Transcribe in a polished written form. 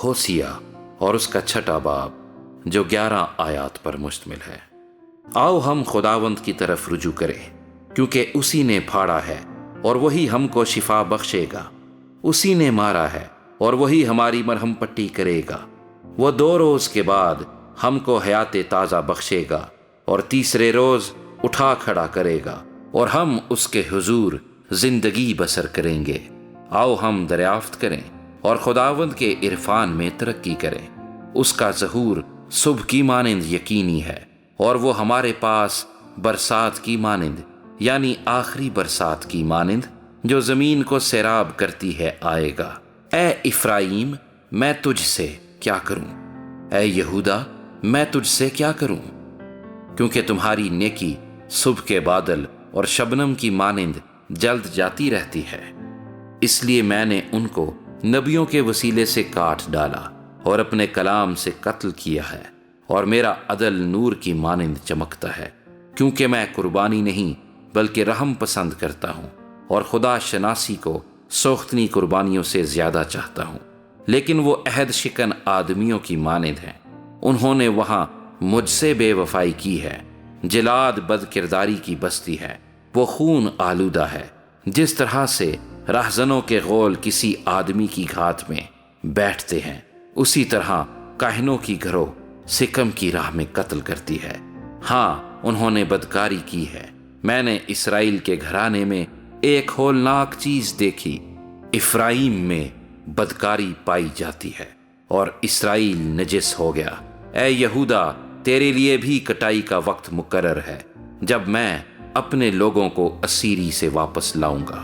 ہوسیہ اور اس کا 6واں باب جو 11 آیات پر مشتمل ہے۔ آؤ ہم خداوند کی طرف رجوع کریں، کیونکہ اسی نے پھاڑا ہے اور وہی ہم کو شفا بخشے گا، اسی نے مارا ہے اور وہی ہماری مرہم پٹی کرے گا۔ وہ 2 روز کے بعد ہم کو حیات تازہ بخشے گا اور تیسرے روز اٹھا کھڑا کرے گا اور ہم اس کے حضور زندگی بسر کریں گے۔ آؤ ہم دریافت کریں اور خداوند کے عرفان میں ترقی کریں۔ اس کا ظہور صبح کی مانند یقینی ہے اور وہ ہمارے پاس برسات کی مانند، یعنی آخری برسات کی مانند جو زمین کو سیراب کرتی ہے آئے گا۔ اے افرائیم، میں تجھ سے کیا کروں؟ اے یہودا، میں تجھ سے کیا کروں؟ کیونکہ تمہاری نیکی صبح کے بادل اور شبنم کی مانند جلد جاتی رہتی ہے، اس لیے میں نے ان کو نبیوں کے وسیلے سے کاٹ ڈالا اور اپنے کلام سے قتل کیا ہے، اور میرا عدل نور کی مانند چمکتا ہے، کیونکہ میں قربانی نہیں بلکہ رحم پسند کرتا ہوں اور خدا شناسی کو سوختنی قربانیوں سے زیادہ چاہتا ہوں۔ لیکن وہ عہد شکن آدمیوں کی مانند ہیں، انہوں نے وہاں مجھ سے بے وفائی کی ہے۔ جلاد بد کرداری کی بستی ہے، وہ خون آلودہ ہے۔ جس طرح سے رہزنوں کے غول کسی آدمی کی گھات میں بیٹھتے ہیں، اسی طرح کاہنوں کی گھروں سکم کی راہ میں قتل کرتی ہے۔ ہاں، انہوں نے بدکاری کی ہے۔ میں نے اسرائیل کے گھرانے میں ایک ہولناک چیز دیکھی، افرائیم میں بدکاری پائی جاتی ہے اور اسرائیل نجس ہو گیا۔ اے یہودا، تیرے لیے بھی کٹائی کا وقت مقرر ہے، جب میں اپنے لوگوں کو اسیری سے واپس لاؤں گا۔